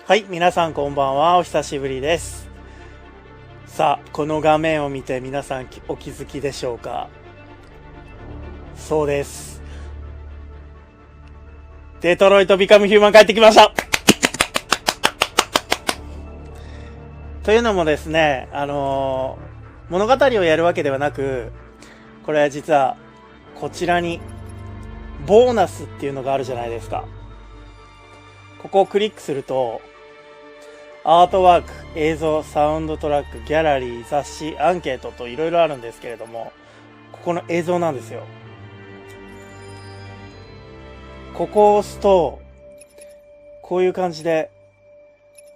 はい、皆さんこんばんは。お久しぶりです。さあ、この画面を見て皆さんお気づきでしょうか？そうです。デトロイトビカムヒューマン帰ってきました。というのもですね、物語をやるわけではなく、これは実はこちらにボーナスっていうのがあるじゃないですか。ここをクリックすると、アートワーク、映像、サウンドトラック、ギャラリー、雑誌、アンケートといろいろあるんですけれども、ここの映像なんですよ。ここを押すと、こういう感じで、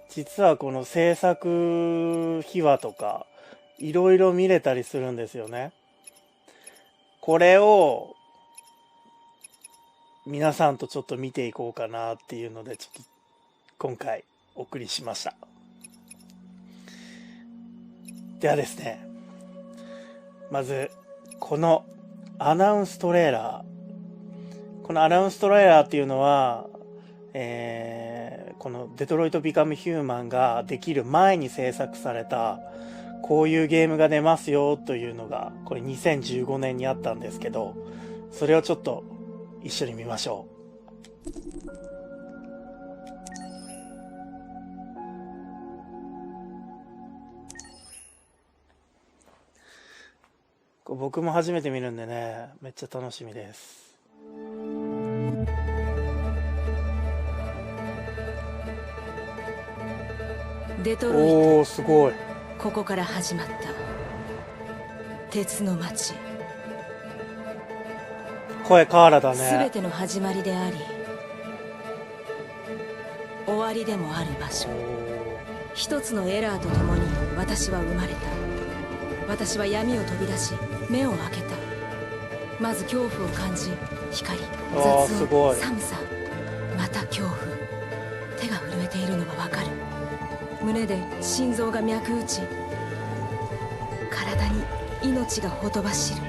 実はこの制作秘話とか、いろいろ見れたりするんですよね。これを、皆さんとちょっと見ていこうかなっていうので、ちょっと今回お送りしました。ではですね、まずこのアナウンストレーラー、このアナウンストレーラーっていうのは、このデトロイトビカムヒューマンができる前に制作されたこういうゲームが出ますよというのがこれ2015年にあったんですけど、それをちょっと一緒に見ましょう。僕も初めて見るんでね、めっちゃ楽しみです。デトロイト。おー、すごい。ここから始まった鉄の街。声カーラだね。全ての始まりであり終わりでもある場所。一つのエラーとともに私は生まれた。私は闇を飛び出し目を開けた。まず恐怖を感じ、光、雑音、寒さ、また恐怖。手が震えているのがわかる。胸で心臓が脈打ち、体に命がほとばしる。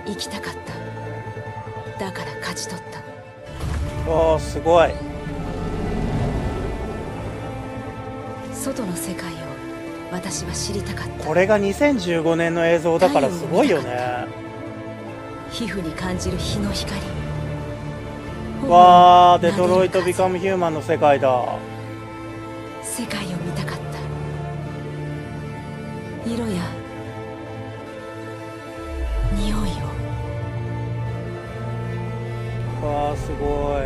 生きたかった。だから勝ち取った。おー、すごい。外の世界を私は知りたかった。これが2015年の映像だからすごいよね。皮膚に感じる日の光。わー、デトロイトビカムヒューマンの世界だ。世界を見たかった。色や匂いを。わー、すごい。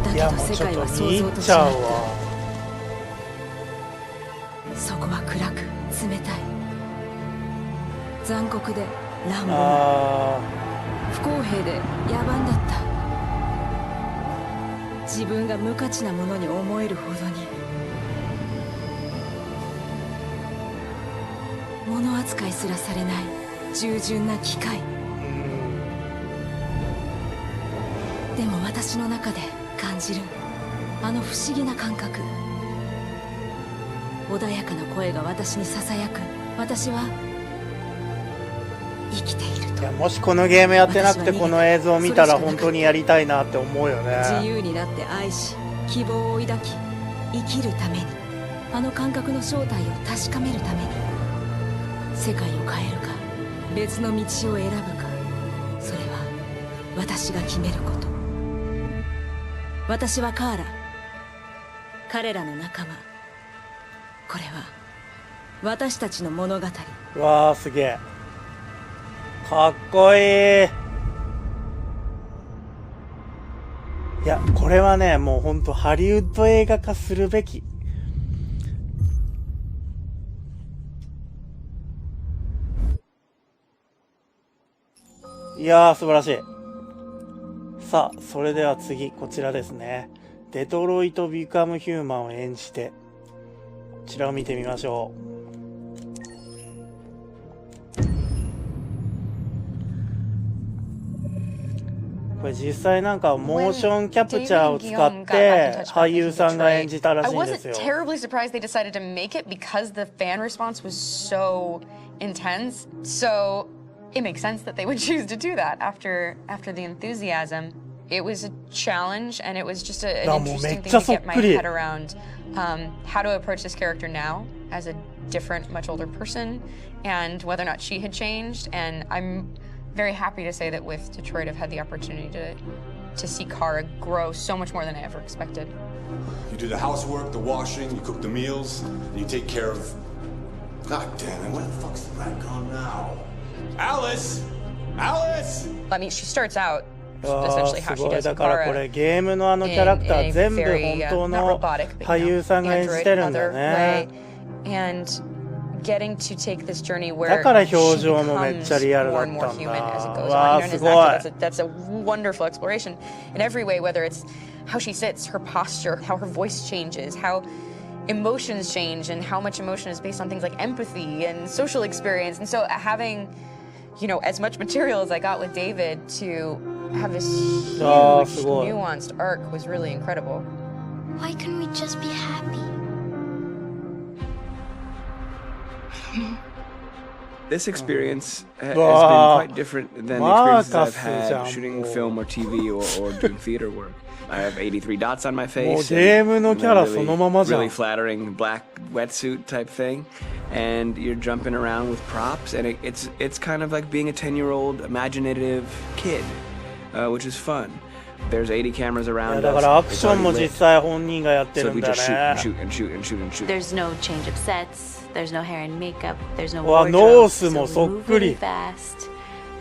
だけど世界は想像と違った。そこは暗く冷たい。残酷で乱暴な、不公平で野蛮だった。自分が無価値なものに思えるほどに。物扱いすらされない従順な機械。でも私の中で感じるあの不思議な感覚。穏やかな声が私にささやく。私は生きていると。いや、もしこのゲームやってなくてこの映像を見たら本当にやりたいなって思うよね。自由になって愛し、希望を抱き、生きるために。あの感覚の正体を確かめるために。世界を変えるか別の道を選ぶか、それは私が決めること。私はカーラ、彼らの仲間。これは私たちの物語。わー、すげえかっこいい。いや、これはね、もうほんとハリウッド映画化するべき。いやー、素晴らしい。さあ、それでは次、こちらですね。デトロイトビカムヒューマンを演じて、こちらを見てみましょう。ここれ実際なんかモーションキャプチャーを使って俳優さんが演じたらしいんですよ。I wasn't terribly surprised they decided to make it because the fan response was so intense. So it makes sense that they would choose to do that after the enthusiasm. It was a challenge, and it was just an interesting thing to get my head around how to approach this character now as a different, much older person, and whether or not she had changed. And I'm very happy to say that with Detroit, I've had the opportunity to see Kara grow so much more than I ever expected. You do the housework, the washing, you cook the meals, and you take care of... God damn it, where the fuck's the rat gone now? Alice! Alice! I mean, she starts out essentially how she does だからこれゲームのキャラクター全部本当の俳優さんが演じてるんだね。Getting to take this journey where だから表情もめっちゃリアルだったんだ。わあすごい。That's a wonderful exploration in every way, whether it's how she sits, her posture, how her voice changes, how emotions change, and how much emotion is based on things like empathy and social experience. And so having, you know, as much material as I got with David to have this huge, nuanced arc was really incredible. Why couldn't we just be happy? This experience has been quite different than the experiences I've had shooting film or TV or doing theater work. I have 83 dots on my face, really flattering black wetsuit type thing, and you're jumping around with props, and it's kind of like being a 10-year-old imaginative kid, which is fun. There's 80 cameras around us. だからアクションも実際本人がやってるんだね。 So we just shoot and shoot and shoot and shoot and shoot. There's no change of sets. There's no hair and makeup. There's no wardrobe. ノースも so そっ we move くり。 really fast,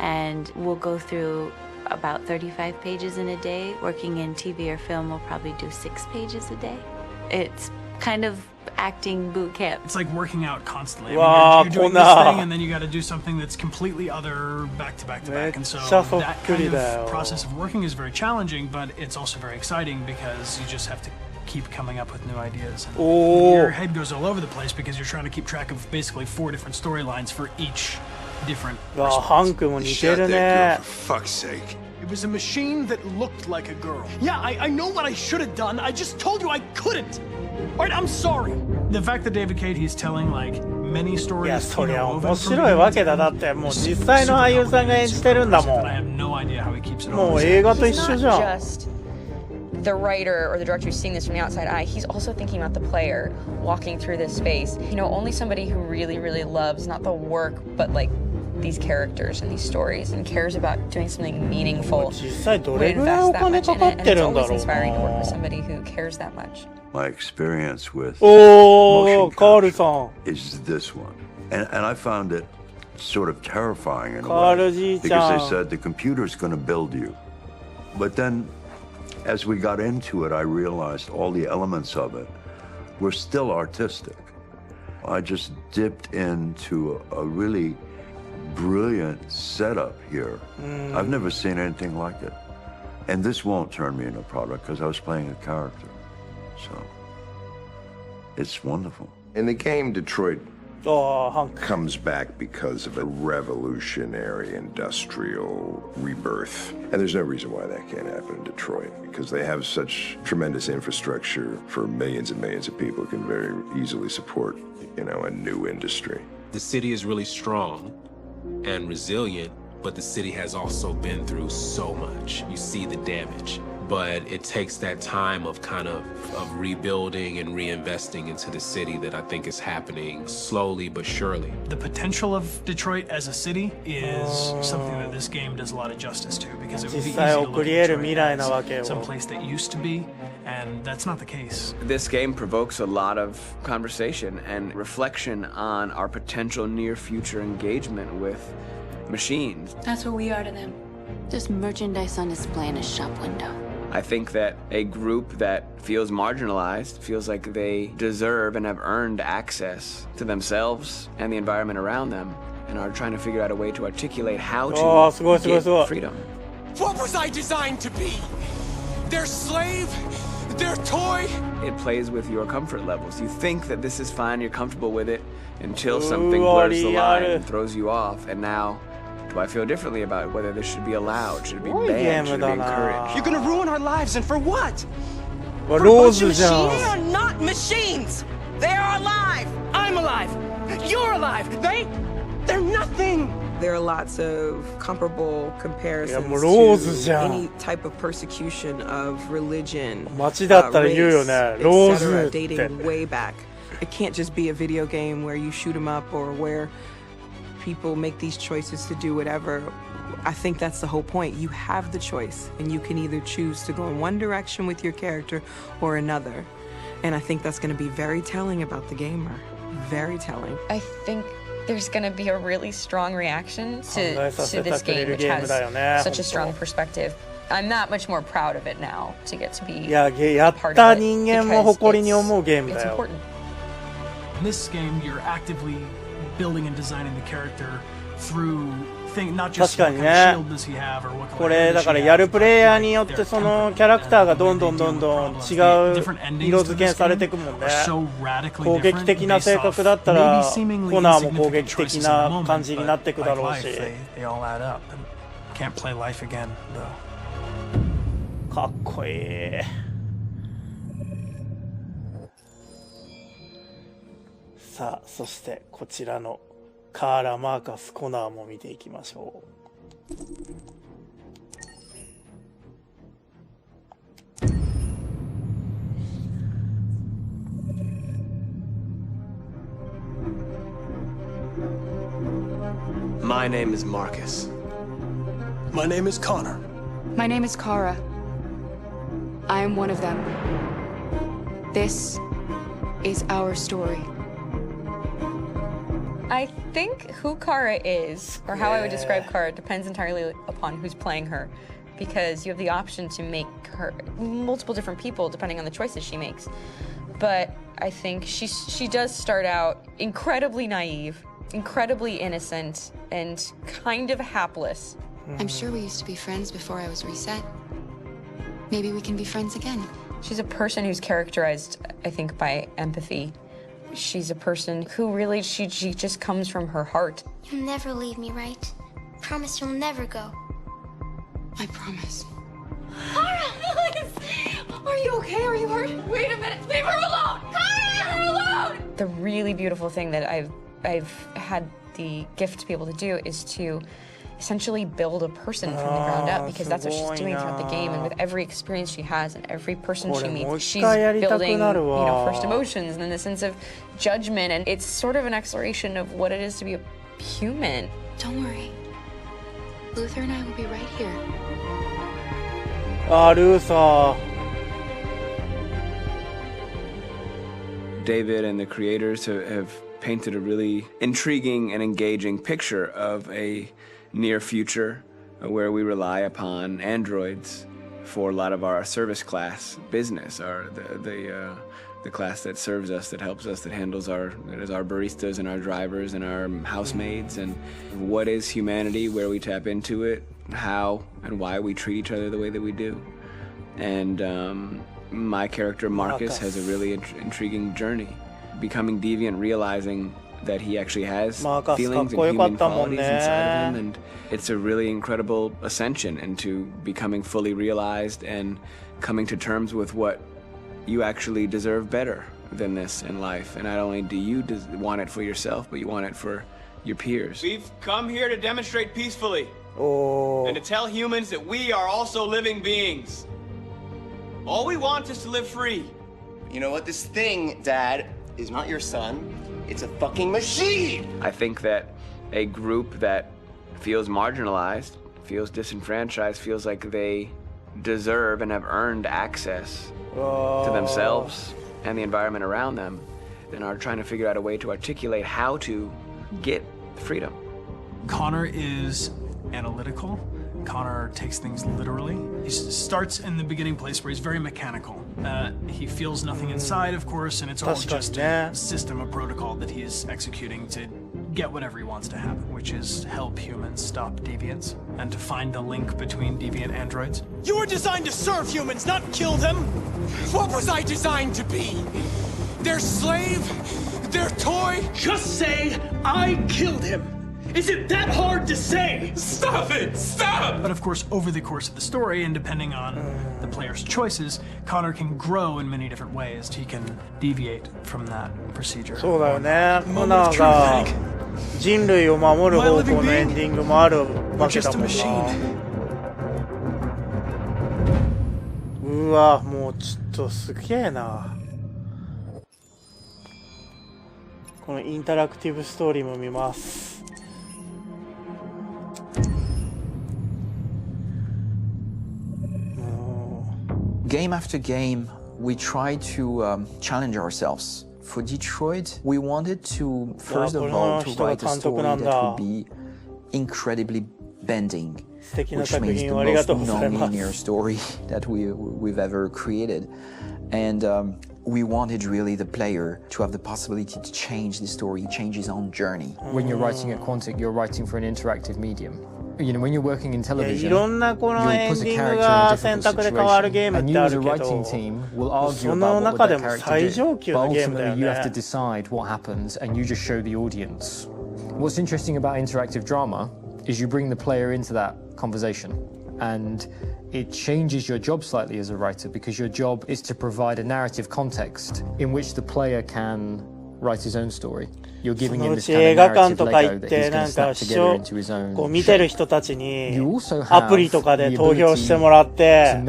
and we'll go through about 35 pages in a day. Working in TV or film, we'll probably do 6 pages a day. It's kind of acting boot camp. It's like working out constantly. I mean, you're doing this thing, and then you got to do something that's completely other back to back to back. And so that kind of process of working is very challenging, but it's also very exciting because you just have to keep coming up with new ideas. And your head goes all over the place because you're trying to keep track of basically 4 different storylines for each different response. Shut that girl, for fuck's sake. It was a machine that looked like a girl. Yeah, I know what I should have done. I just told you I couldn't. All right, I'm sorry. The fact that David Cage, he's telling like many stories. いやそりゃ面白いわけだ。だってもう実際の俳優さんが演じてるんだもん。もう映画と一緒じゃん。 The writer or the director who's seeing this from the outside eye, he's also thinking about the player walking through this space. You know, only somebody who really, really loves not the work, but like these characters and these stories and cares about doing something meaningful would invest that much in it. And it's always inspiring to work with somebody who cares that much. My experience with motion capture is this one. And I found it sort of terrifying in a way because they said the computer's going to build you. But then as we got into it, I realized all the elements of it were still artistic. I just dipped into a really brilliant setup here. I've never seen anything like it. And this won't turn me into a product because I was playing a character. So it's wonderful. In the game, Detroit comes back because of a revolutionary industrial rebirth. And there's no reason why that can't happen in Detroit because they have such tremendous infrastructure for millions and millions of people who can very easily support, you know, a new industry. The city is really strong and resilient, but the city has also been through so much. You see the damage. But it takes that time of kind of rebuilding and reinvesting into the city that I think is happening slowly but surely. The potential of Detroit as a city is something that this game does a lot of justice to because it would be easy to look at Detroit as some place that used to be, and that's not the case. This game provokes a lot of conversation and reflection on our potential near future engagement with machines. That's what we are to them. Just merchandise on display in a shop window. I think that a group that feels marginalized, feels like they deserve and have earned access to themselves and the environment around them, and are trying to figure out a way to articulate how to get freedom. What was I designed to be? Their slave? Their toy? It plays with your comfort levels. You think that this is fine, you're comfortable with it, until something blurs the line and throws you off, and now Do I feel differently about whether this should be allowed? Should it be banned? Should it be encouraged? You're gonna ruin our lives, and for what? For a bunch of machines? They are not machines! They are alive! I'm alive! You're alive! They're nothing! There are lots of comparable comparisons to any type of persecution of religion, race, etc., dating way back. It can't just be a video game where you shoot them up or where people make these choices to do whatever. I think that's the whole point. You have the choice, and you can either choose to go in one direction with your character or another. And I think that's going to be very telling about the gamer. Very telling. I think there's going to be a really strong reaction to this game, which has such a strong perspective. I'm that much more proud of it now to get to be a part of it because it's important. In this game, you're actively building and designing the character through not just what kind of shield does he have or what kind of これだからやるプレイヤーによってそのキャラクターがどんどん違う色付けされていくもんね。攻撃的な性格だったらコナーも攻撃的な感じになっていくだろうし。かっこいい。さあ、そしてこちらのカーラ、マーカス、コナーも見ていきましょう。My name is Marcus. My name is Connor. My name is Kara. I am one of them. This is our story. I think who Kara is, or how I would describe Kara, depends entirely upon who's playing her, because you have the option to make her multiple different people depending on the choices she makes. But I think she does start out incredibly naive, incredibly innocent, and kind of hapless. I'm sure we used to be friends before I was reset. Maybe we can be friends again. She's a person who's characterized, I think, by empathy. She's a person who really, she just comes from her heart. You'll never leave me, right? Promise you'll never go. I promise. Kara, please! Are you okay? Are you hurt? Wait a minute. Leave her alone! Kara, leave her alone! The really beautiful thing that I've had the gift to be able to do is to essentially build a person from the ground up, because that's what she's doing throughout the game, and with every experience she has and every person she meets, she's building, first emotions and then the sense of judgment, and it's sort of an exploration of what it is to be a human. Don't worry. Luther and I will be right here. Luther. David and the creators have painted a really intriguing and engaging picture of a near future where we rely upon androids for a lot of our service class business, the class that serves us, that helps us, that handles our baristas and our drivers and our housemaids. And what is humanity, where we tap into it, how and why we treat each other the way that we do. And my character Marcus has a really intriguing journey, becoming deviant, realizing that he actually has feelings and human qualities inside of him, and it's a really incredible ascension into becoming fully realized and coming to terms with what you actually deserve better than this in life. And not only do you want it for yourself, but you want it for your peers. We've come here to demonstrate peacefully and to tell humans that we are also living beings. All we want is to live free. You know what? This thing, Dad, is not your son. It's a fucking machine! I think that a group that feels marginalized, feels disenfranchised, feels like they deserve and have earned access to themselves and the environment around them, and are trying to figure out a way to articulate how to get freedom. Connor is analytical. Connor takes things literally. He starts in the beginning place where he's very mechanical. He feels nothing inside, of course, and it's all just a system, a protocol that he is executing to get whatever he wants to happen, which is help humans stop deviants and to find the link between deviant androids. You were designed to serve humans, not kill them. What was I designed to be? Their slave? Their toy? Just say, I killed him. Is it that hard to say? Stop it! Stop! But of course, over the course of the story, and depending on the player's choices, Connor can grow in many different ways. He can deviate from that procedure. そうだよね。コナーが人類を守る方向のエンディングもあるわけだもんな。うわ、もうちょっとすげえな。このインタラクティブストーリーも見ます。Game after game, we try to challenge ourselves. For Detroit, we wanted to, first of all, to write a story that would be incredibly bending, which means the most non-linear story that we've ever created. And we wanted really the player to have the possibility to change the story, change his own journey. When you're writing at Quantic, you're writing for an interactive medium. You know, when you're working in television, いろんなこのエンディングが選択で変わるゲームってあるけど、その中でも最上級のゲームだよね。You have to decide what happens, and you just show the audience. What's interesting about interactive drama is you bring the player into that conversation, and it changes your job slightly as a writer because your job is to provide a narrative context in which the player can write his own story. You're giving him this kind of narrative Lego that he's going to snap together into his own. こう見てる人たちにアプリとかで投票してもらって、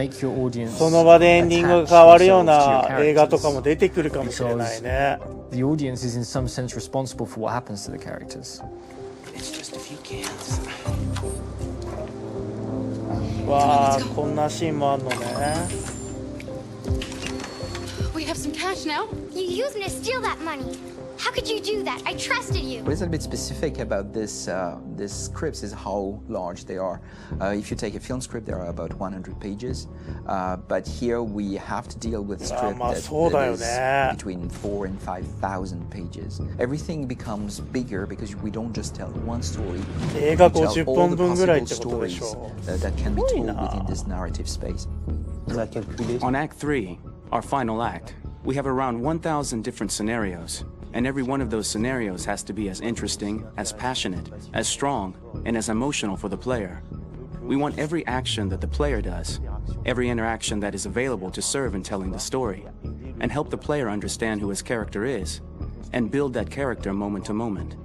その場でエンディングが変わるような映画とかも出てくるかもしれないね。The audience is in some sense responsible for what happens to the characters. It's just a few cans. わあ、こんなシーンもあるのね。We have some cash now. You used me to steal that money. How could you do that? I trusted you. What is a bit specific about these scripts is how large they are. If you take a film script, there are about 100 pages. But here we have to deal with a script that is between 4,000 and 5,000 pages. Everything becomes bigger because we don't just tell one story. We tell all the possible stories that can be told within this narrative space. On Act 3, our final act, we have around 1,000 different scenarios. And every one of those scenarios has to be as interesting, as passionate, as strong, and as emotional for the player. We want every action that the player does, every interaction that is available to serve in telling the story, and help the player understand who his character is, and build that character moment to moment.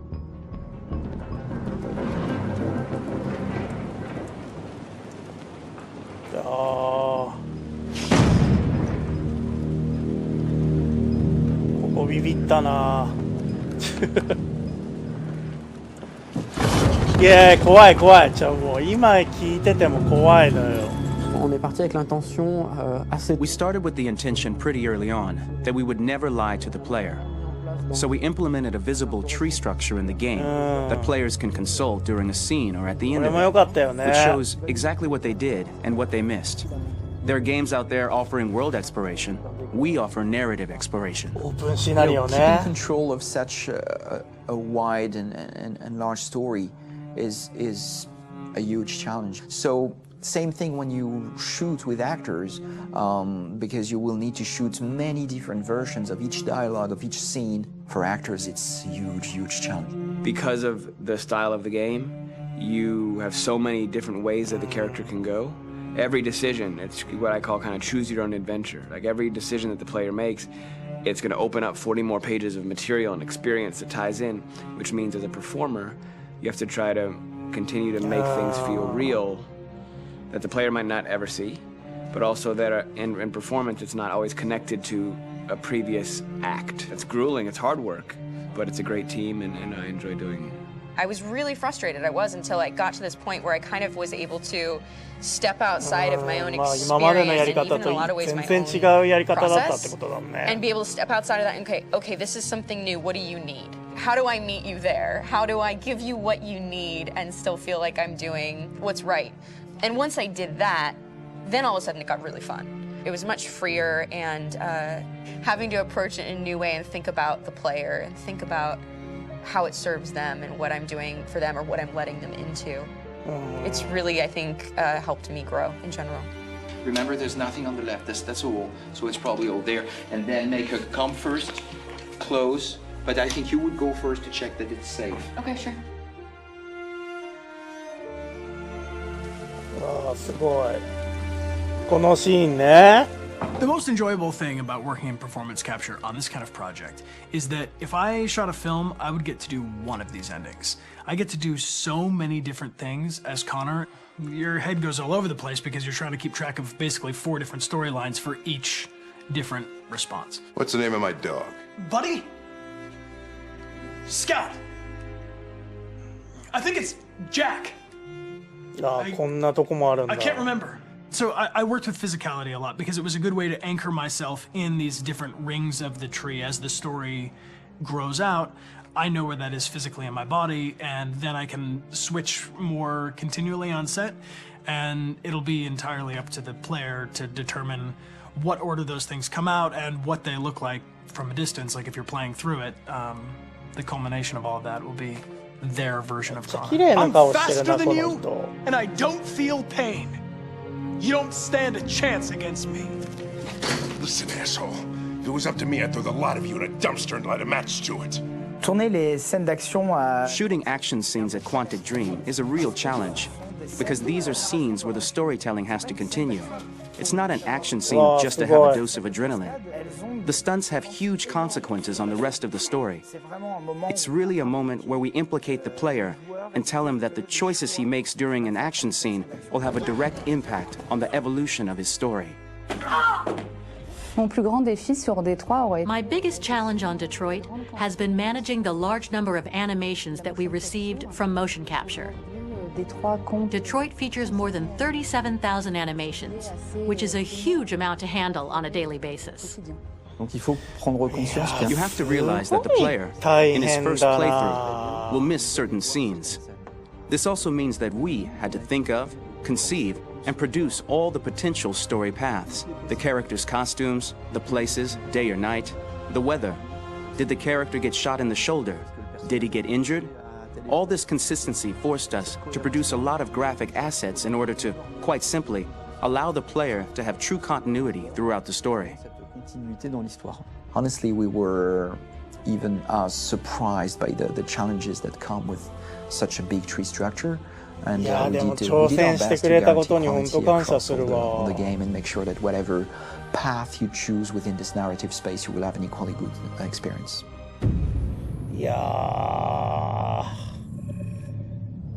Oh. ビビったな。いや怖い怖い。もう今聞いてても怖いのよ。We started with the intention pretty early on that we would never lie to the player. So we implemented a visible tree structure in the game that players can consult during a scene or at the end of it, which shows exactly what they did and what they missed. There are games out there offering world exploration. We offer narrative exploration. Keeping control of such a wide and large story is a huge challenge. So same thing when you shoot with actors, because you will need to shoot many different versions of each dialogue, of each scene. For actors, it's a huge challenge. Because of the style of the game, you have so many different ways that the character can go. Every decision, it's what I call kind of choose your own adventure. Like every decision that the player makes, it's going to open up 40 more pages of material and experience that ties in, which means as a performer, you have to try to continue to make things feel real that the player might not ever see, but also that in performance, it's not always connected to a previous act. It's grueling, it's hard work, but it's a great team and I enjoy doing it. I was really frustrated, until I got to this point where I kind of was able to step outside of my own experience and even in a lot of ways my own process and be able to step outside of that and okay, this is something new, what do you need? How do I meet you there? How do I give you what you need and still feel like I'm doing what's right? And once I did that, then all of a sudden it got really fun. It was much freer and having to approach it in a new way and think about the player and think about how it serves them and what I'm doing for them or what I'm letting them into. It's really, I think, helped me grow in general. Remember, there's nothing on the left. That's all. So it's probably all there. And then make her come first, close. But I think you would go first to check that it's safe. Okay, sure. すごい。このシーンね。The most enjoyable thing about working in performance capture on this kind of project is that if I shot a film, I would get to do one of these endings. I get to do so many different things as Connor. Your head goes all over the place because you're trying to keep track of basically 4 different storylines for each different response. What's the name of my dog? Buddy? Scout. I think it's Jack.こんなとこもあるんだ。I can't remember. So I worked with physicality a lot because it was a good way to anchor myself in these different rings of the tree. As the story grows out, I know where that is physically in my body, and then I can switch more continually on set, and it'll be entirely up to the player to determine what order those things come out and what they look like from a distance. Like if you're playing through it, the culmination of all of that will be their version of Connor. I'm faster than you, and I don't feel pain. You don't stand a chance against me. Listen, asshole. If it was up to me, I'd throw the lot of you in a dumpster and light a match to it. Shooting action scenes at Quantic Dream is a real challenge, because these are scenes where the storytelling has to continue. It's not an action scene just to have a dose of adrenaline. The stunts have huge consequences on the rest of the story. It's really a moment where we implicate the player and tell him that the choices he makes during an action scene will have a direct impact on the evolution of his story. My biggest challenge on Detroit has been managing the large number of animations that we received from motion capture. Detroit features more than 37,000 animations, which is a huge amount to handle on a daily basis. You have to realize that the player, in his first playthrough, will miss certain scenes. This also means that we had to think of, conceive, and produce all the potential story paths. The characters' costumes, the places, day or night, the weather. Did the character get shot in the shoulder? Did he get injured? All this consistency forced us to produce a lot of graphic assets in order to, quite simply, allow the player to have true continuity throughout the story. Honestly, we were even surprised by the challenges that come with such a big tree structure. And we did our best to guarantee quality across all the game and make sure that whatever path you choose within this narrative space, you will have an equally good experience. いやー、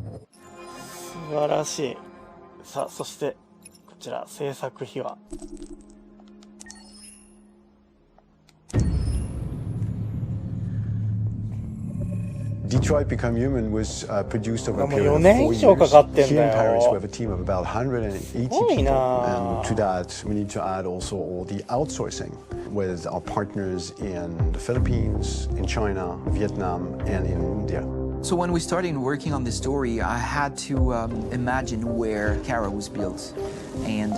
素晴らしい。さあ、そしてこちら制作秘話。Detroit Become Human was produced over a period of 4 years here in Paris. We have a team of about 180 people, and to that we need to add also all the outsourcing with our partners in the Philippines, in China, Vietnam, and in India. So when we started working on this story, I had to imagine where Kara was built, and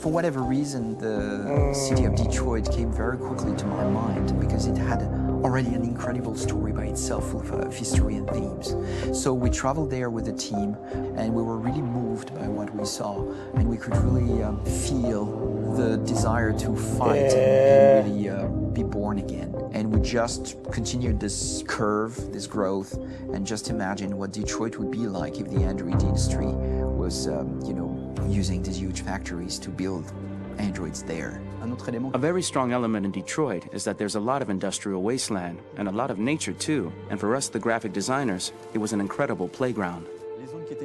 for whatever reason, the city of Detroit came very quickly to my mind because it had already an incredible story by itself full of history and themes. So we traveled there with the team, and we were really moved by what we saw, and we could really feel the desire to fight and really be born again. And we just continued this curve, this growth, and just imagine what Detroit would be like if the Android industry was, using these huge factories to build androids there. A very strong element in Detroit is that there's a lot of industrial wasteland and a lot of nature too, and for us, the graphic designers, it was an incredible playground.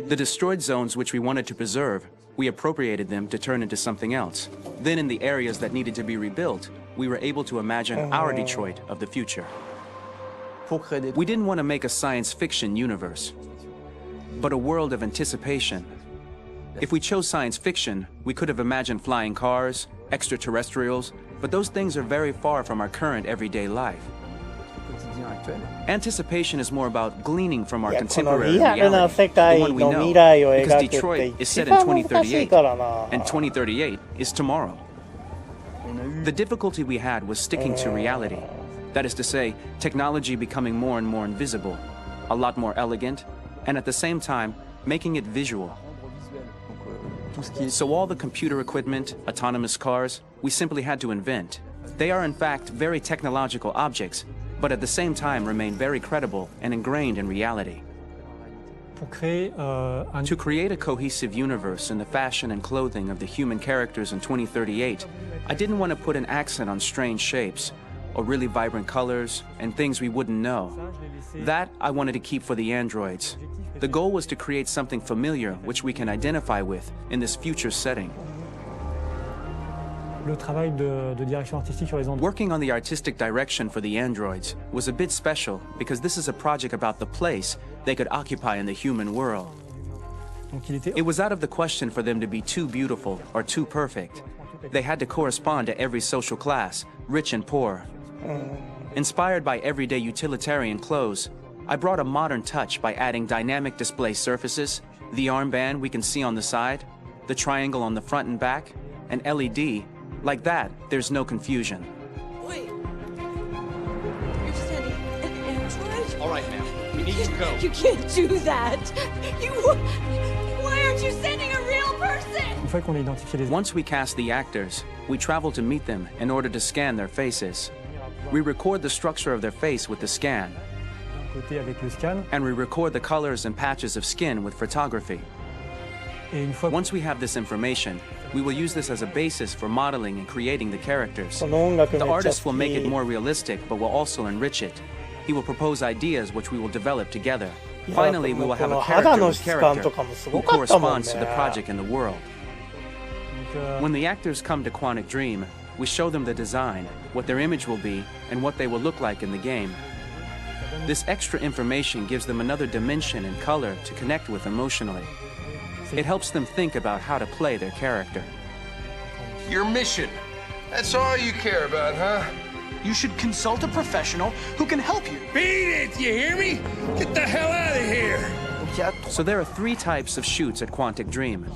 The destroyed zones which we wanted to preserve, we appropriated them to turn into something else. Then in the areas that needed to be rebuilt, we were able to imagine our Detroit of the future. We didn't want to make a science fiction universe, but a world of anticipation. If we chose science fiction, we could have imagined flying cars, extraterrestrials, but those things are very far from our current everyday life. Anticipation is more about gleaning from our contemporary reality, the one we know, because Detroit is set in 2038, and 2038 is tomorrow. The difficulty we had was sticking to reality. That is to say, technology becoming more and more invisible, a lot more elegant, and at the same time, making it visual. So all the computer equipment, autonomous cars, we simply had to invent. They are in fact very technological objects, but at the same time remain very credible and ingrained in reality. To create a cohesive universe in the fashion and clothing of the human characters in 2038, I didn't want to put an accent on strange shapes, or really vibrant colors, and things we wouldn't know. That I wanted to keep for the androids. The goal was to create something familiar which we can identify with in this future setting. Working on the artistic direction for the androids was a bit special because this is a project about the place they could occupy in the human world. It was out of the question for them to be too beautiful or too perfect. They had to correspond to every social class, rich and poor. Inspired by everyday utilitarian clothes, I brought a modern touch by adding dynamic display surfaces, the armband we can see on the side, the triangle on the front and back, an LED. Like that, there's no confusion. Wait. You're sending an android? All right, ma'am. We need to go. You can't do that. Why aren't you sending a real person? Once we cast the actors, we travel to meet them in order to scan their faces. We record the structure of their face with the scan. And we record the colors and patches of skin with photography. Once we have this information, we will use this as a basis for modeling and creating the characters. The artist will make it more realistic, but will also enrich it. He will propose ideas which we will develop together. Finally, we will have a character with character who corresponds to the project and the world. When the actors come to Quantic Dream, we show them the design, what their image will be, and what they will look like in the game. This extra information gives them another dimension and color to connect with emotionally. It helps them think about how to play their character. Your mission. That's all you care about, huh? You should consult a professional who can help you. Beat it, you hear me? Get the hell out of here! So there are 3 types of shoots at Quantic Dream.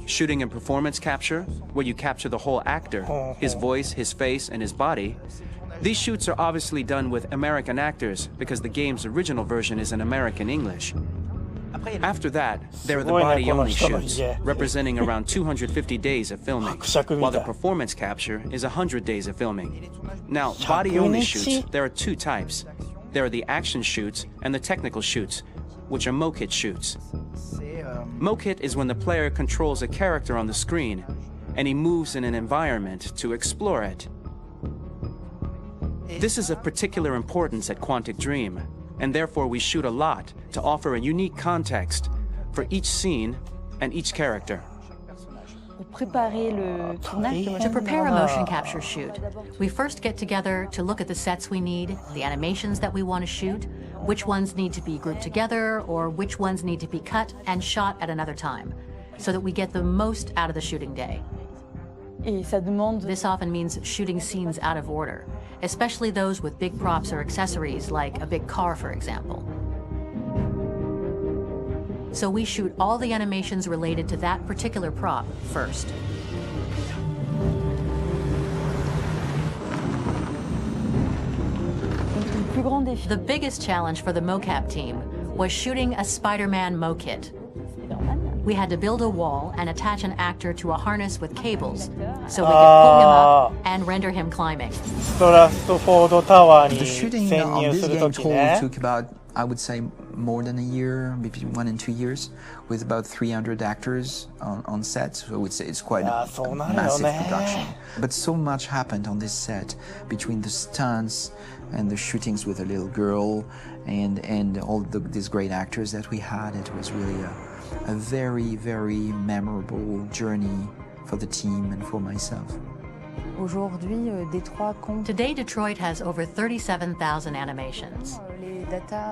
Shooting and performance capture, where you capture the whole actor, his voice, his face, and his body. These shoots are obviously done with American actors because the game's original version is in American English. After that, there are the body-only shoots, representing around 250 days of filming, while the performance capture is 100 days of filming. Now, body-only shoots, there are 2 types. There are the action shoots and the technical shoots, which are mo-kit shoots. Mo-kit is when the player controls a character on the screen, and he moves in an environment to explore it. This is of particular importance at Quantic Dream, and therefore we shoot a lot to offer a unique context for each scene and each character. To prepare a motion capture shoot, we first get together to look at the sets we need, the animations that we want to shoot, which ones need to be grouped together, or which ones need to be cut and shot at another time, so that we get the most out of the shooting day. This often means shooting scenes out of order, especially those with big props or accessories, like a big car, for example. So we shoot all the animations related to that particular prop first. The biggest challenge for the mocap team was shooting a Spider-Man mo-kit. We had to build a wall and attach an actor to a harness with cables so we could pull him up and render him climbing. The shooting of this game took about, I would say, more than a year, maybe 1 and 2 years, with about 300 actors on set. So I would say it's quite a massive production. But so much happened on this set, between the stunts and the shootings with a little girl and all these great actors that we had. It was really a very, very memorable journey for the team and for myself. Today, Detroit has over 37,000 animations.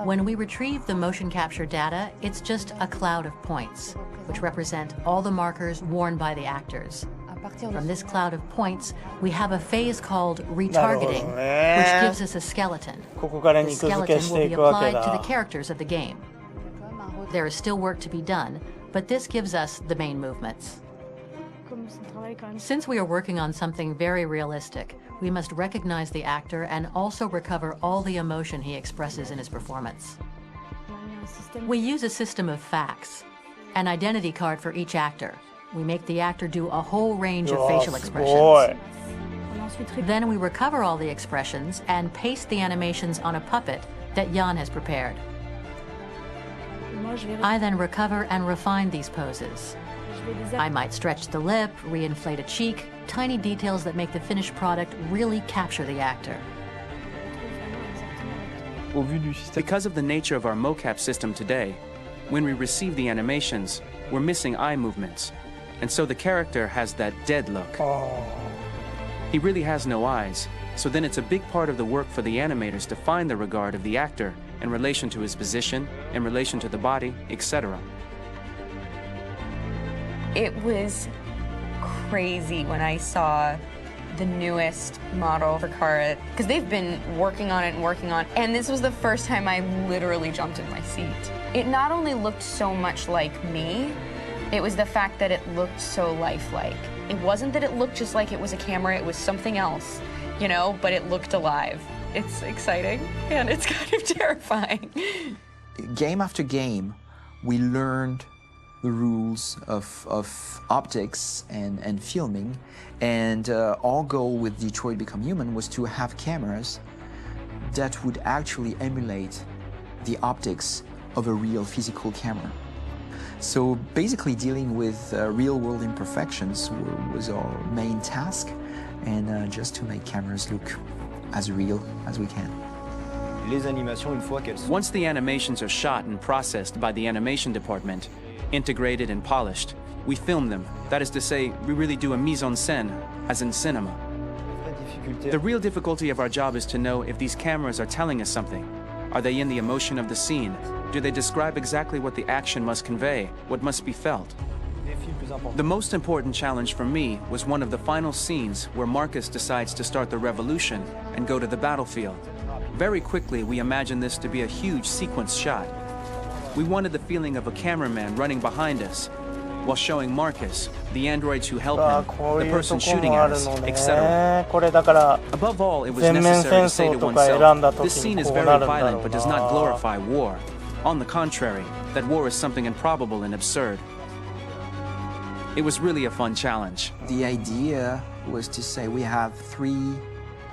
When we retrieve the motion capture data, it's just a cloud of points, which represent all the markers worn by the actors. From this cloud of points, we have a phase called retargeting, which gives us a skeleton. The skeleton will be applied to the characters of the game. There is still work to be done, but this gives us the main movements. Since we are working on something very realistic, we must recognize the actor and also recover all the emotion he expresses in his performance. We use a system of facts, an identity card for each actor. We make the actor do a whole range of facial expressions. Then we recover all the expressions and paste the animations on a puppet that Jan has prepared. I then recover and refine these poses. I might stretch the lip, reinflate a cheek, tiny details that make the finished product really capture the actor. Because of the nature of our mocap system today, when we receive the animations, we're missing eye movements, and so the character has that dead look. He really has no eyes, so then it's a big part of the work for the animators to find the regard of the actor in relation to his position, in relation to the body, etc. It was crazy when I saw the newest model for Kara, because they've been working on it and working on it, and this was the first time I literally jumped in my seat. It not only looked so much like me, it was the fact that it looked so lifelike. It wasn't that it looked just like it was a camera, it was something else, you know, but it looked alive. It's exciting, and it's kind of terrifying. Game after game, we learned the rules of optics and filming, and our goal with Detroit Become Human was to have cameras that would actually emulate the optics of a real physical camera. So basically dealing with real-world imperfections was our main task, and just to make cameras look as real as we can. Once the animations are shot and processed by the animation department, integrated and polished, we film them. That is to say, we really do a mise en scène, as in cinema. The real difficulty of our job is to know if these cameras are telling us something. Are they in the emotion of the scene? Do they describe exactly what the action must convey, what must be felt? The most important challenge for me was one of the final scenes where Marcus decides to start the revolution and go to the battlefield. Very quickly, we imagined this to be a huge sequence shot. We wanted the feeling of a cameraman running behind us, while showing Marcus, the androids who help him, the person shooting at us, etc. Above all, it was necessary to say to oneself, this scene is very violent but does not glorify war. On the contrary, that war is something improbable and absurd. It was really a fun challenge. The idea was to say we have 3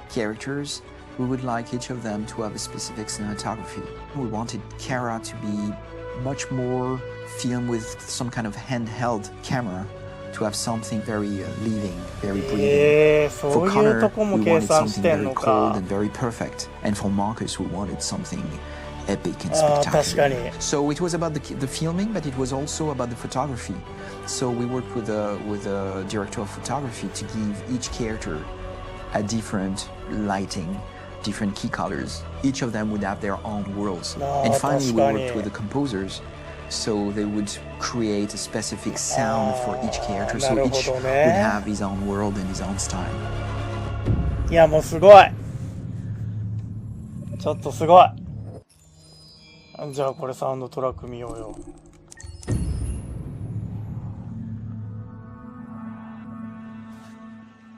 characters. We would like each of them to have a specific cinematography. We wanted Kara to be much more filmed with some kind of handheld camera, to have something very living, very breathing. For Connor, we wanted something very cold and very perfect. And for Marcus, we wanted something epic and spectacular. So it was about the filming, but it was also about the photography. So we worked with a director of photography to give each character a different lighting, different key colors. Each of them would have their own worlds. And finally, we worked with the composers, so they would create a specific sound for each character, so each would have his own world and his own style. いや、もうすごい。ちょっとすごい。じゃあこれサウンドトラック見ようよ。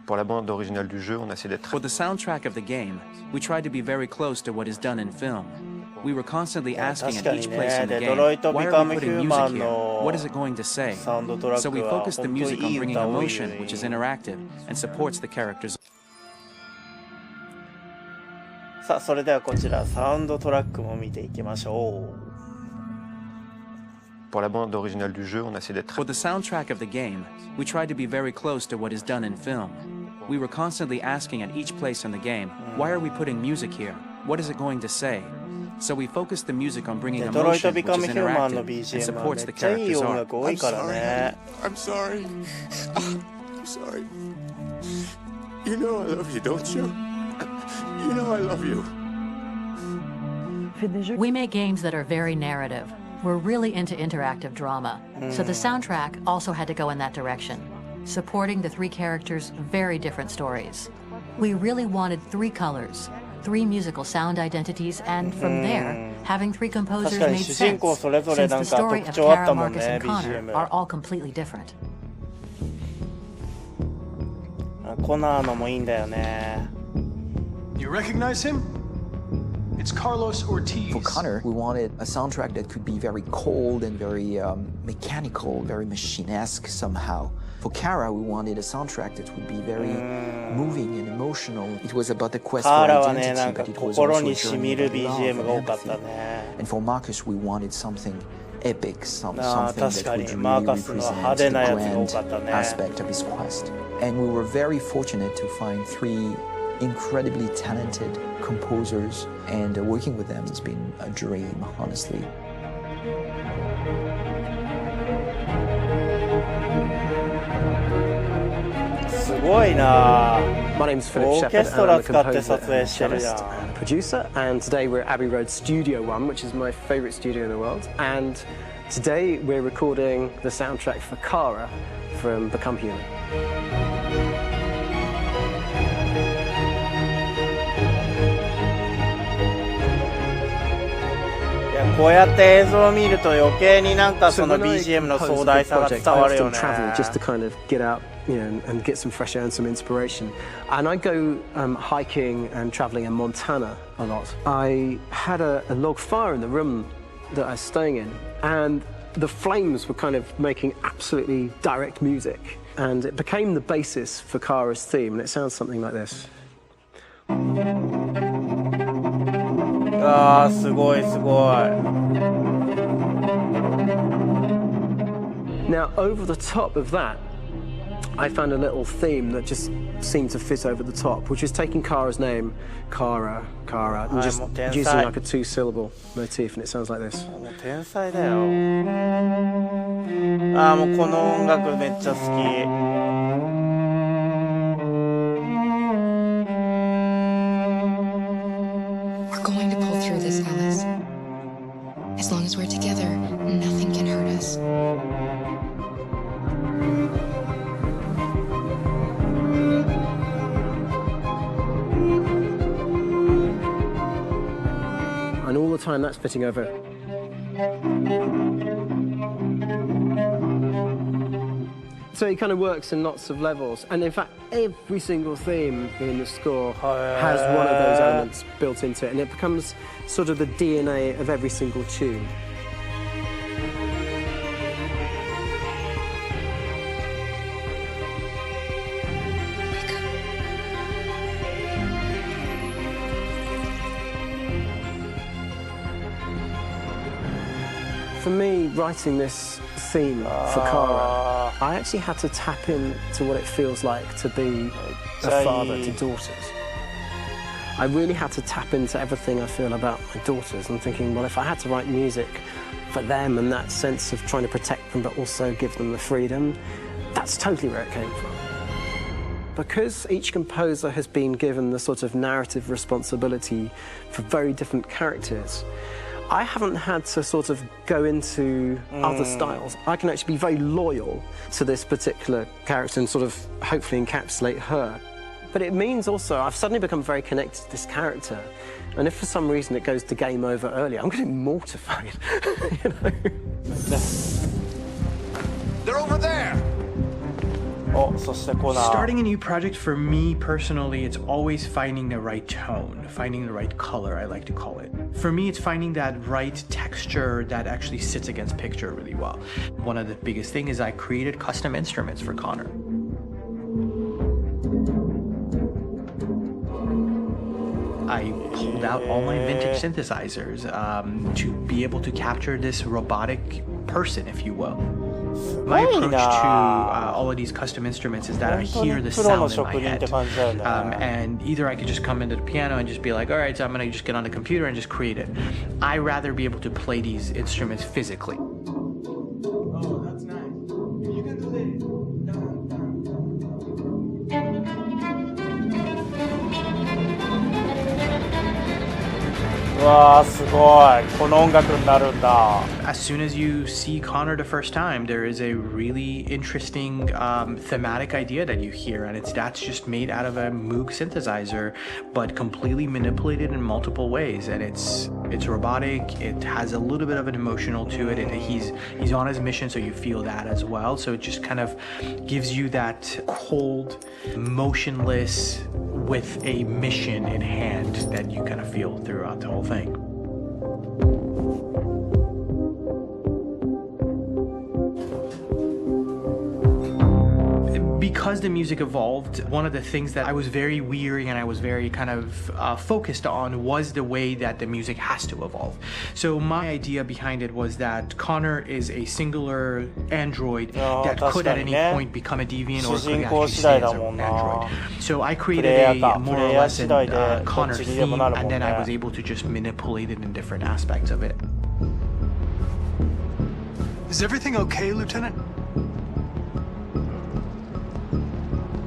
For the soundtrack of the game, we tried to be very close to what is done in film. We were constantly asking at each place in the game, why are we putting music here? What is it going to say? So we focused the music on bringing emotion, which is interactive, and supports the characters. さあ、それではこちらサウンドトラックも見ていきましょう。For the soundtrack of the game, we tried to be very close to what is done in film. We were constantly asking at each place in the game, why are we putting music here? What is it going to say? So we focused the music on bringing emotion, which is interactive, and supports the character's arc. I'm sorry. I'm sorry. You know I love you, don't you? You know I love you. We make games that are very narrative. We're really into interactive drama, so the soundtrack also had to go in that direction, supporting the 3 characters' very different stories. We really wanted 3 colors, 3 musical sound identities, and from there, having 3 composers made sense, since the story of Kara, Marcus, and Connor are all completely different. コナーのもいいんだよね。 You recognize him? It's Carlos Ortiz. For Connor, we wanted a soundtrack that could be very cold and very mechanical, very machine-esque somehow. For Kara, we wanted a soundtrack that would be very moving and emotional. It was about the quest for identity, but it was also a journey about love. And for Marcus, we wanted something epic, something that would really represent the grand aspect of his quest. And we were very fortunate to find 3 incredibly talented composers, and working with them has been a dream, honestly. My name's Philip Shepherd, and I'm a composer, cellist, and producer. And today we're at Abbey Road Studio One, which is my favourite studio in the world. And today we're recording the soundtrack for Kara from Become Human. こうやって映像を見ると余計になんかその BGM の壮大さが伝わるよね。Just to kind of get out, and get some fresh air and some inspiration. And I go hiking and traveling in Montana a lot. I had a log fire in the room that I was staying in, and the flames were kind of making absolutely direct music, and it became the basis for Kara's theme, and it sounds something like this. すごいすごい。 Now, over the top of that, I found a little theme that just seemed to fit over the top, which is taking Kara's name, Kara, and just using like a 2-syllable motif, and it sounds like this. 天才だよ。もうこの音楽めっちゃ好き。 Going to pull through this, Alice. As long as we're together, nothing can hurt us. And all the time that's fitting over. So it kind of works in lots of levels, and in fact every single theme in the score has one of those elements built into it, and it becomes sort of the DNA of every single tune. For me, writing this theme for Kara, I actually had to tap into what it feels like to be a father to daughters. I really had to tap into everything I feel about my daughters. I'm thinking, well, if I had to write music for them and that sense of trying to protect them but also give them the freedom, that's totally where it came from. Because each composer has been given the sort of narrative responsibility for very different characters, I haven't had to sort of go into other styles. I can actually be very loyal to this particular character and sort of hopefully encapsulate her. But it means also I've suddenly become very connected to this character. And if for some reason it goes to game over early, I'm going to be mortified. You know? They're over there! Starting a new project for me personally, it's always finding the right tone, finding the right color, I like to call it. For me, it's finding that right texture that actually sits against picture really well. One of the biggest things is I created custom instruments for Connor. I pulled out all my vintage synthesizers to be able to capture this robotic person, if you will. My approach to all of these custom instruments is that I hear the sound in my head. And either I could just come into the piano and just be like, all right, so I'm going to just get on the computer and just create it. I rather be able to play these instruments physically. Oh, that's nice. You can do that. うわーすごいこの音楽になるんだ As soon as you see Connor the first time, there is a really interesting thematic idea that you hear, and that's just made out of a Moog synthesizer, but completely manipulated in multiple ways, and it's robotic, it has a little bit of an emotional to it, and he's on his mission, so you feel that as well, so it just kind of gives you that cold, motionless, with a mission in hand that you kind of feel throughout the whole thing. because the music evolved, one of the things that I was very weary and I was very kind of focused on was the way that the music has to evolve. So my idea behind it was that Connor is a singular android that could at any point become a deviant or could actually stay as an android. So I created a more or less a Connor theme, and then I was able to just manipulate it in different aspects of it. Is everything okay, Lieutenant?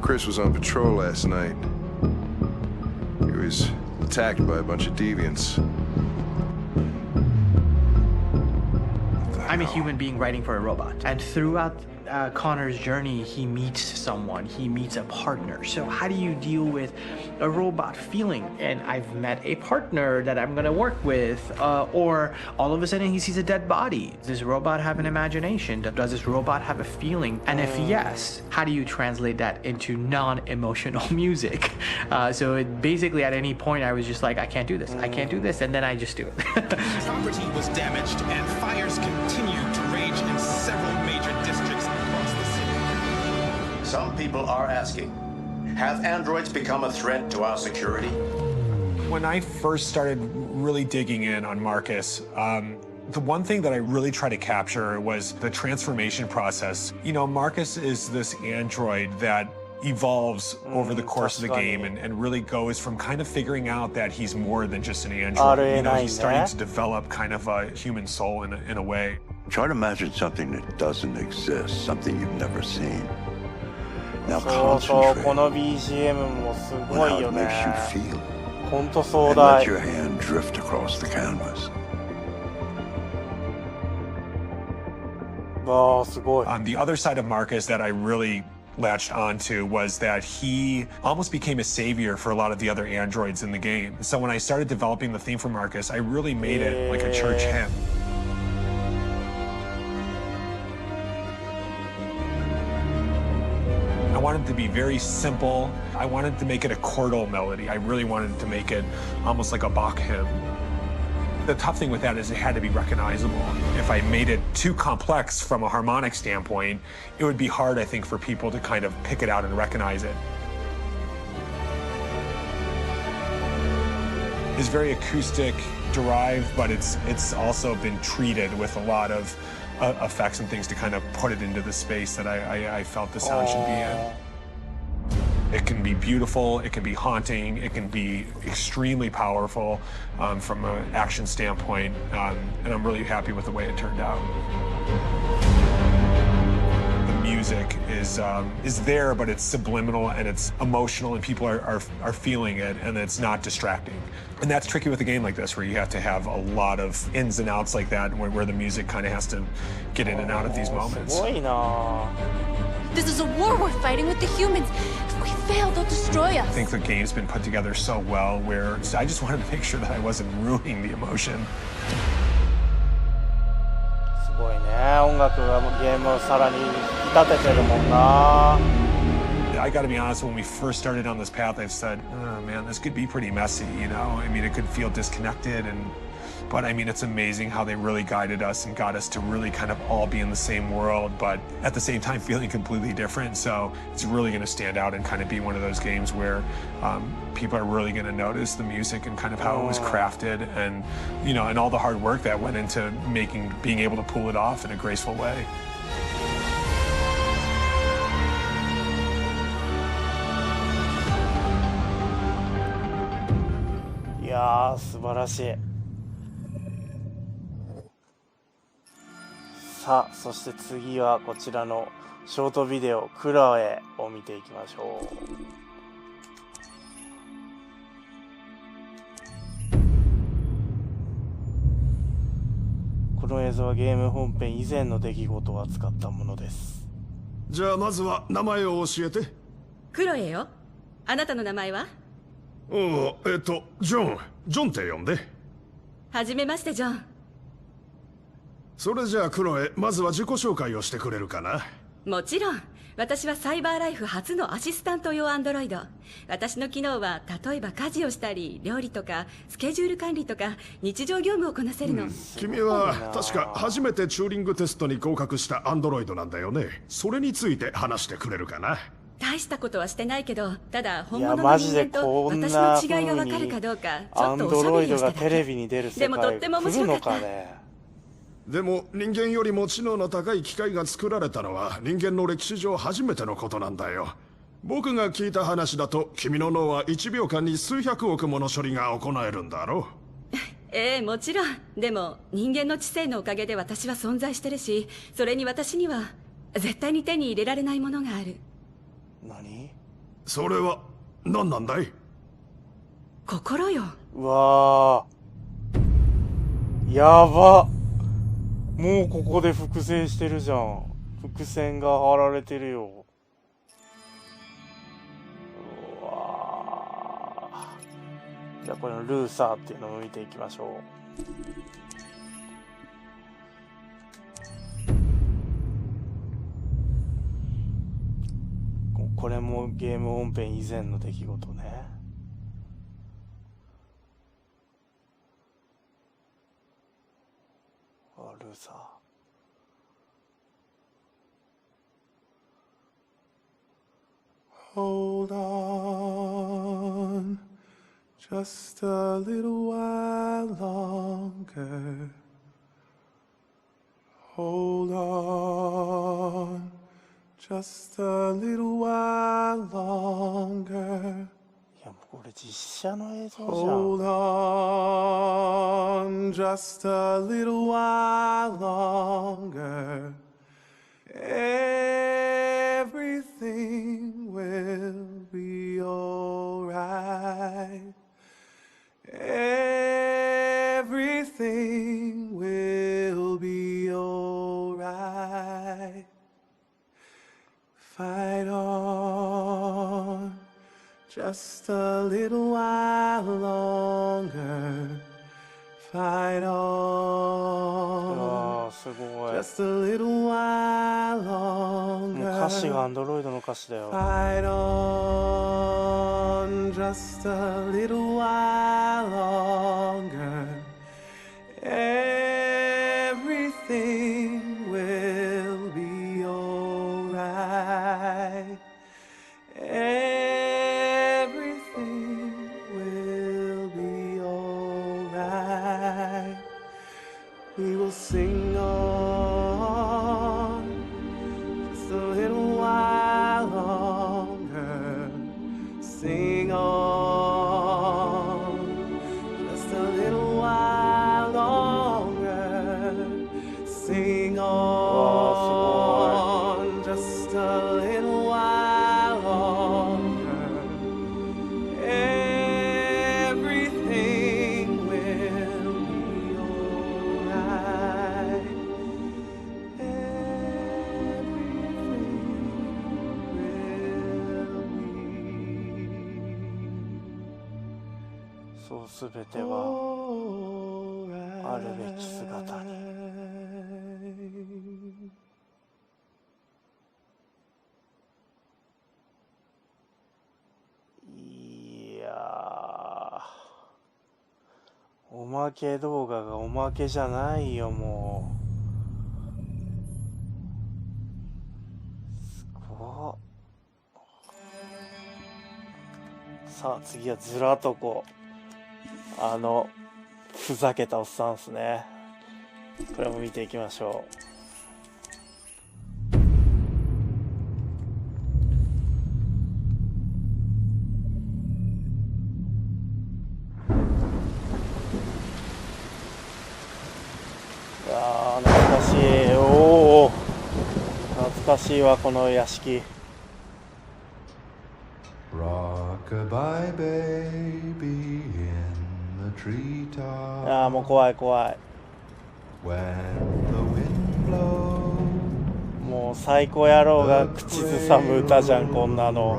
Chris was on patrol last night. He was attacked by a bunch of deviants. I'm a human being writing for a robot, and throughout Connor's journey, he meets someone, he meets a partner. So how do you deal with a robot feeling? And I've met a partner that I'm gonna work with, or all of a sudden he sees a dead body. Does this robot have an imagination? Does this robot have a feeling? And if yes, how do you translate that into non-emotional music? So it basically at any point I was just like, I can't do this, I can't do this, and then I just do it. Property was damaged and fires continue to rage in several major districts across the city. Some people are asking, have androids become a threat to our security? When I first started really digging in on Marcus, the one thing that I really tried to capture was the transformation process. You know, Marcus is this android that evolves over the course of the game and really goes from kind of figuring out that he's more than just an android. You know, he's starting to develop kind of a human soul in a way. Try to imagine something that doesn't exist, something you've never seen. Now そうこの BGM もすごいよね。本当壮大。And let your hand drift across the canvas. わあ、すごい。The other side of Marcus that I really latched onto was that he almost became a savior for a lot of the other androids in the game. So when I started developing the theme for Marcus, I really made it like a church hymn. I wanted it to be very simple. I wanted to make it a chordal melody. I really wanted to make it almost like a Bach hymn. The tough thing with that is it had to be recognizable. If I made it too complex from a harmonic standpoint, it would be hard, I think, for people to kind of pick it out and recognize it. It's very acoustic derived, but it's also been treated with a lot of effects and things to kind of put it into the space that I felt the sound should be in. It can be beautiful, it can be haunting, it can be extremely powerful from an action standpoint, and I'm really happy with the way it turned out. The music is there, but it's subliminal and it's emotional, and people are feeling it, and it's not distracting. And that's tricky with a game like this, where you have to have a lot of ins and outs like that, where the music kind of has to get in and out of these moments. This is a war we're fighting with the humans. If we fail, they'll destroy us. I think the game's been put together so well, where I just wanted to make sure that I wasn't ruining the emotion. すごいね。音楽がゲームをさらに立ててるもんな。I gotta be honest, when we first started on this path, I said, oh man, this could be pretty messy, you know? I mean, it could feel disconnected, but I mean, it's amazing how they really guided us and got us to really kind of all be in the same world, but at the same time feeling completely different. So it's really gonna stand out and kind of be one of those games where people are really gonna notice the music and kind of how it was crafted, and you know, and all the hard work that went into being able to pull it off in a graceful way. いやー、素晴らしい。さあ、そして次はこちらのショートビデオ「クロエ」を見ていきましょう。この映像はゲーム本編以前の出来事を扱ったものです。じゃあまずは名前を教えて。クロエよ。あなたの名前は？ジョンって呼んで。はじめましてジョン。それじゃあクロエ、まずは自己紹介をしてくれるかな。もちろん。私はサイバーライフ初のアシスタント用アンドロイド。私の機能は例えば家事をしたり料理とかスケジュール管理とか日常業務をこなせるの。君は確か初めてチューリングテストに合格したアンドロイドなんだよね。それについて話してくれるかな。大したことはしてないけど、ただ本物の人間と私の違いがわかるかどうかちょっとおしゃべりをしただけ。でもとっても面白かった。でも人間よりも知能の高い機械が作られたのは人間の歴史上初めてのことなんだよ。僕が聞いた話だと君の脳は1秒間に数百億もの処理が行えるんだろう。ええ、もちろん。でも人間の知性のおかげで私は存在してるし、それに私には絶対に手に入れられないものがある。何？それは何なんだい？心よ。うわー、やば。もうここで伏線してるじゃん。伏線が張られてるよ。うわー。じゃあこれのルーサーっていうのを見ていきましょう。これもゲーム本編以前の出来事ね。ルーサー。Hold on, just a little while longer. Hold on, just a little while longer. いやもうこれ実写の映像じゃん。Hold on, just a little while longer. Everything will be alright. Everything will be alright. Fight on. Just a little while longer. Fight on. Just a little while longer. 歌詞がアンドロイドの歌詞だよ。Fight on. Just a little while longer. Everything will be alright. We will sing on just a little while longer. Sing on just a little while longer. Sing on just a little while longer. Everything will be alright. Everything will be. そうすべてはあるべき姿に。いやー、おまけ動画がおまけじゃないよ、もう。すごっ。さあ次はずらとこふざけたおっさんですね。これも見ていきましょう。懐かしい。おお、懐かしいわこの屋敷。ああ、もう怖い怖い。もう最高野郎が口ずさむ歌じゃん、こんなの。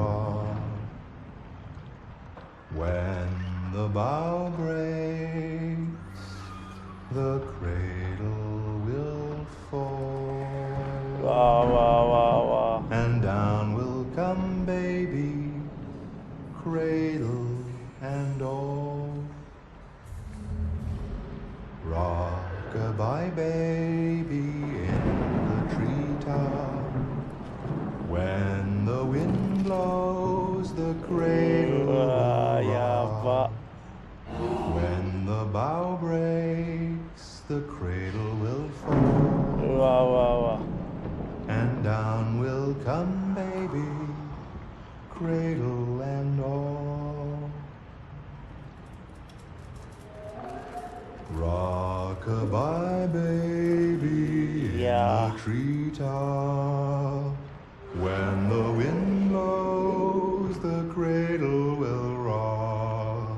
わあわあわあわあ。And down will come baby, cradle and all. Rock-a-bye baby in the treetop. When the wind blows. bow breaks, the cradle will fall. Wow. And down will come baby, cradle and all. Rock-a-bye baby in the treetop. When the wind blows, the cradle will rock.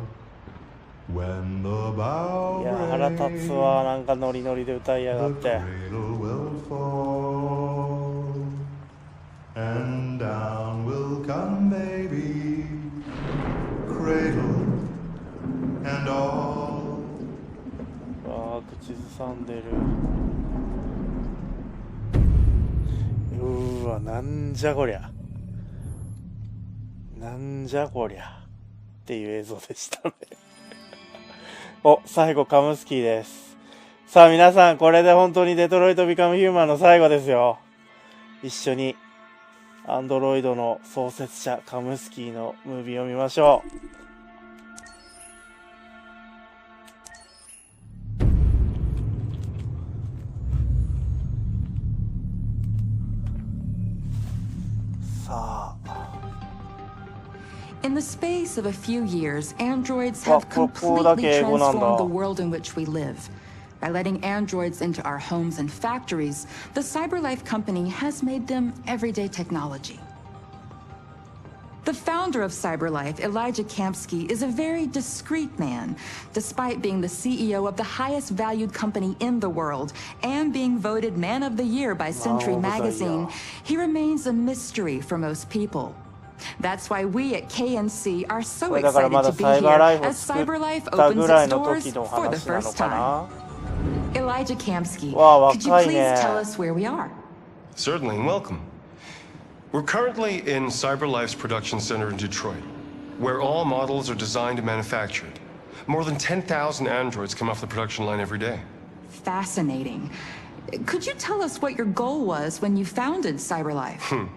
When the bow breaks, 腹立つわ、なんかノリノリで歌いやがって。 the cradle will fall. And down will come baby, cradle and all. ああ、口ずさんでる。うーわ、なんじゃこりゃ。なんじゃこりゃ。っていう映像でしたね。お、最後カムスキーです。さあ皆さん、これで本当にデトロイトビカムヒューマンの最後ですよ。一緒にアンドロイドの創設者カムスキーのムービーを見ましょう。In the space of a few years, androids have completely transformed the world in which we live. By letting androids into our homes and factories, the CyberLife company has made them everyday technology. The founder of CyberLife, Elijah Kamsky, is a very discreet man. Despite being the CEO of the highest valued company in the world and being voted Man of the Year by Century Magazine, he remains a mystery for most people. That's why we at KNC are so excited to be here as CyberLife opens its doors for the first time. Elijah Kamsky, could you please tell us where we are? Certainly, and welcome. We're currently in CyberLife's production center in Detroit, where all models are designed and manufactured. More than 10,000 androids come off the production line every day. Fascinating. Could you tell us what your goal was when you founded CyberLife?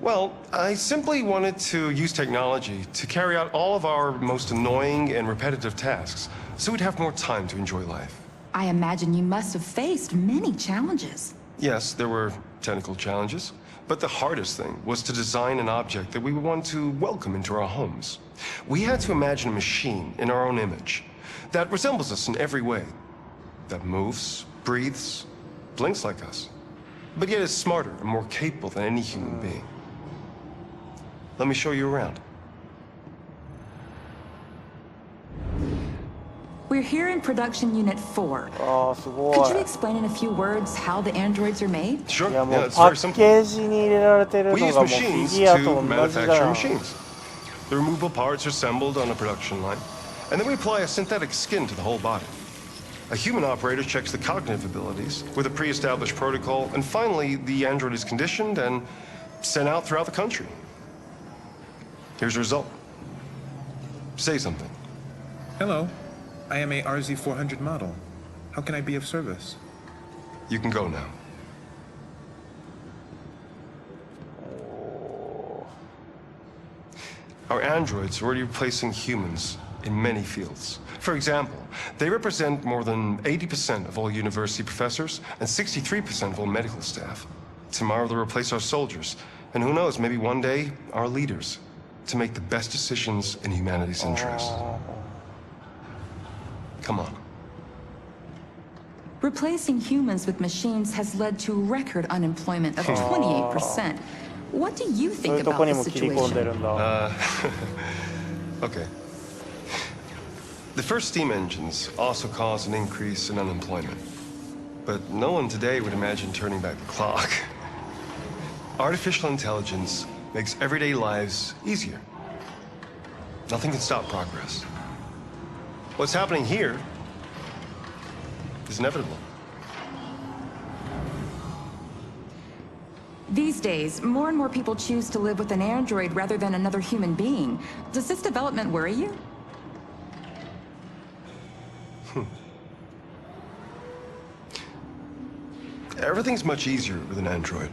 Well, I simply wanted to use technology to carry out all of our most annoying and repetitive tasks, so we'd have more time to enjoy life. I imagine you must have faced many challenges. Yes, there were technical challenges, but the hardest thing was to design an object that we would want to welcome into our homes. We had to imagine a machine in our own image that resembles us in every way, that moves, breathes, blinks like us, but yet is smarter and more capable than any human being. Let me show you around. We're here in production unit 4. Could you explain in a few words how the androids are made? Sure. Yeah, it's very simple. We use machines to manufacture machines. The removable parts are assembled on a production line, and then we apply a synthetic skin to the whole body. A human operator checks the cognitive abilities with a pre-established protocol, and finally, the android is conditioned and sent out throughout the country. Here's the result. Say something. Hello. I am a RZ400 model. How can I be of service? You can go now. Our androids are already replacing humans in many fields. For example, they represent more than 80% of all university professors and 63% of all medical staff. Tomorrow they'll replace our soldiers, and who knows, maybe one day, our leaders, to make the best decisions in humanity's interest. Come on. Replacing humans with machines has led to record unemployment of 28%. What do you think about the situation? Okay. The first steam engines also caused an increase in unemployment. But no one today would imagine turning back the clock. Artificial intelligence makes everyday lives easier. Nothing can stop progress. What's happening here is inevitable. These days, more and more people choose to live with an android rather than another human being. Does this development worry you? Everything's much easier with an android.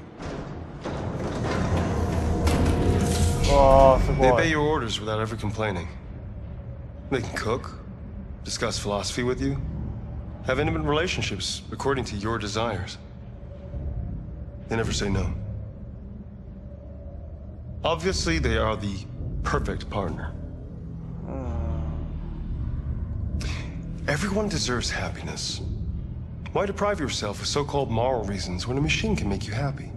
They obey your orders without ever complaining. They can cook, discuss philosophy with you, have intimate relationships according to your desires. They never say no. Obviously, they are the perfect partner. Everyone deserves happiness. Why deprive yourself of so-called moral reasons when a machine can make you happy?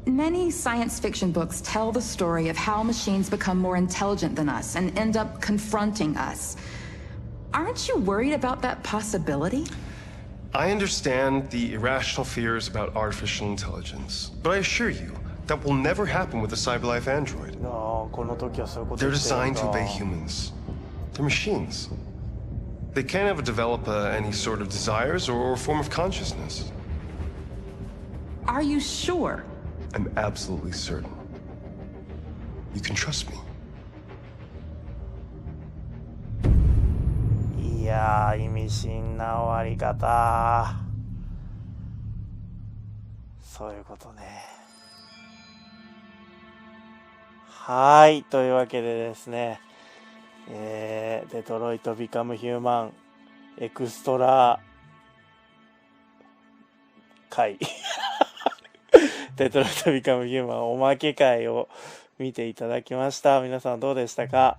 Many science fiction books tell the story of how machines become more intelligent than us and end up confronting us. Aren't you worried about that possibility? I understand the irrational fears about artificial intelligence, but I assure you, that will never happen with a cyberlife android. They're designed to obey humans. They're machines. They can't ever develop any sort of desires or form of consciousness. Are you sure? I'm absolutely certain. You can trust me. いやー、意味深な終わり方。そういうことね。はい、というわけでですね、デトロイトビカムヒューマンエクストラ回デトロイトビカムヒューマンおまけ回を見ていただきました。皆さんどうでしたか？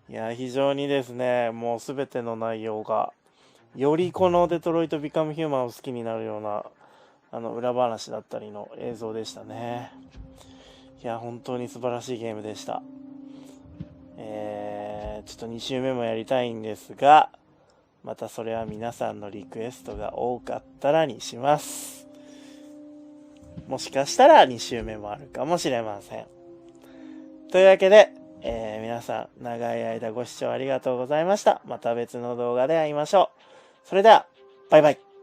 いや、非常にですね、もうすべての内容がよりこのデトロイトビカムヒューマンを好きになるような裏話だったりの映像でしたね。いや、本当に素晴らしいゲームでした。ちょっと2週目もやりたいんですが、またそれは皆さんのリクエストが多かったらにします。もしかしたら2週目もあるかもしれません。というわけで、皆さん長い間ご視聴ありがとうございました。また別の動画で会いましょう。それでは、バイバイ。